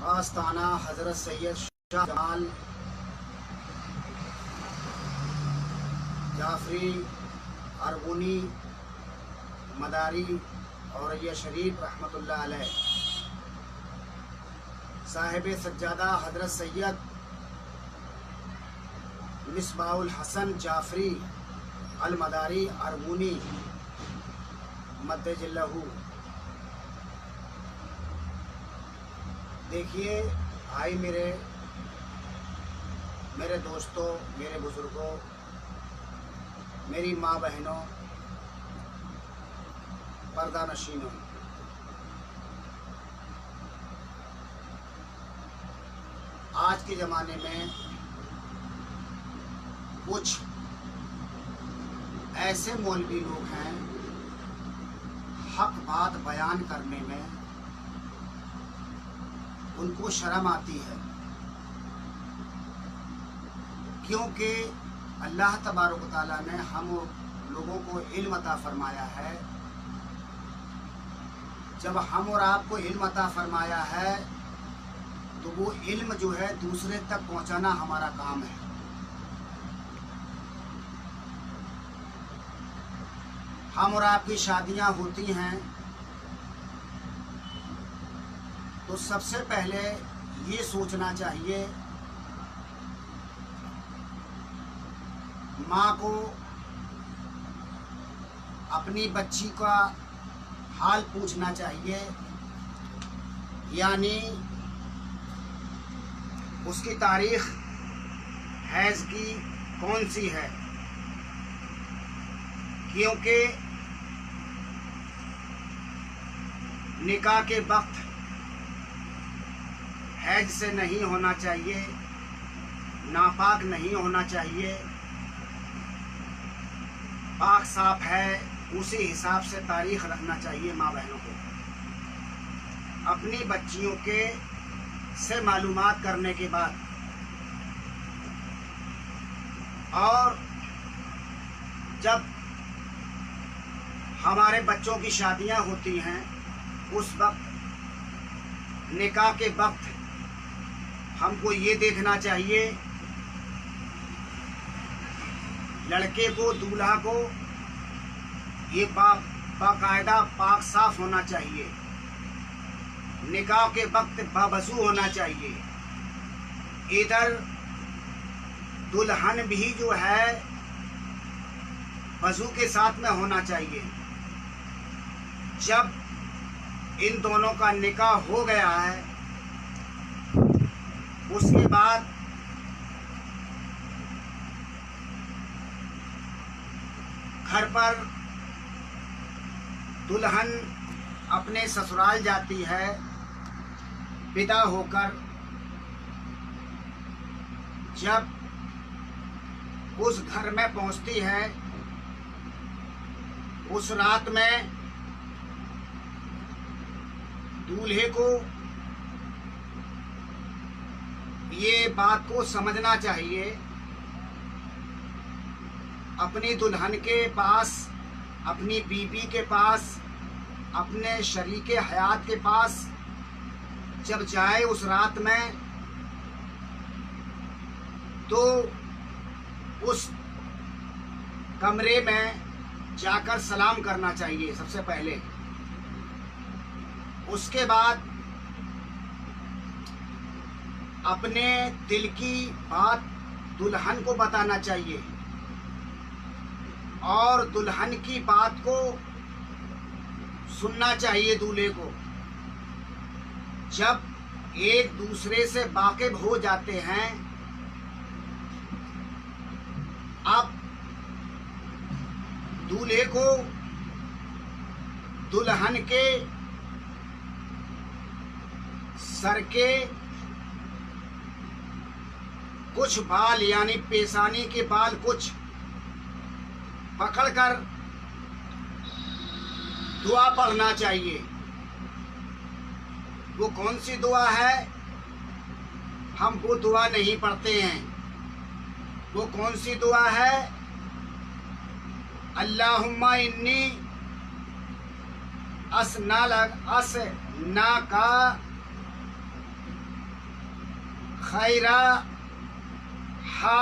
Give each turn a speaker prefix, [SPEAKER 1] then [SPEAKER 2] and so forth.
[SPEAKER 1] आस्ताना हज़रत सैयद शाह जमाल जाफरी अरबूनी मदारी और ये शरीफ रहमतुल्लाह अलैह, साहिब सज्जादा हज़रत सैयद मिसबाहुल हसन जाफरी अल मदारी अरबूनी मद्दजिल्लहू। देखिए भाई मेरे दोस्तों, मेरे बुज़ुर्गों, मेरी माँ बहनों, पर्दा नशीनों, आज के ज़माने में कुछ ऐसे मौलवी लोग हैं, हक बात बयान करने में उनको शर्म आती है, क्योंकि अल्लाह तबारक व तआला ने हम लोगों को इल्म अता फरमाया है। जब हम और आपको इल्म अता फरमाया है तो वो इल्म जो है दूसरे तक पहुंचाना हमारा काम है। हम और आपकी शादियां होती हैं तो सबसे पहले ये सोचना चाहिए, माँ को अपनी बच्ची का हाल पूछना चाहिए, यानी उसकी तारीख हैज़ की कौन सी है, क्योंकि निकाह के वक्त हैज से नहीं होना चाहिए, नापाक नहीं होना चाहिए, पाक साफ है उसी हिसाब से तारीख रखना चाहिए। माँ बहनों को अपनी बच्चियों के से मालूमात करने के बाद और जब हमारे बच्चों की शादियां होती हैं उस वक्त निकाह के वक्त हमको ये देखना चाहिए, लड़के को दूल्हा को ये बाकायदा पाक साफ होना चाहिए, निकाह के वक्त बावजू होना चाहिए। इधर दुल्हन भी जो है वजू के साथ में होना चाहिए। जब इन दोनों का निकाह हो गया है उसके बाद घर पर दुल्हन अपने ससुराल जाती है, विदा होकर जब उस घर में पहुंचती है उस रात में दूल्हे को ये बात को समझना चाहिए, अपनी दुल्हन के पास, अपनी बीवी के पास, अपने शरीके हयात के पास जब जाए उस रात में तो उस कमरे में जाकर सलाम करना चाहिए सबसे पहले। उसके बाद अपने दिल की बात दुल्हन को बताना चाहिए और दुल्हन की बात को सुनना चाहिए दूल्हे को। जब एक दूसरे से वाकिफ हो जाते हैं, अब दूल्हे को दुल्हन के सर के कुछ बाल यानी पेशानी के बाल कुछ पकड़कर दुआ पढ़ना चाहिए। वो कौन सी दुआ है, हम वो दुआ नहीं पढ़ते हैं। वो कौन सी दुआ है, अल्लाहुम्मा इन्नी असना का खैरा हा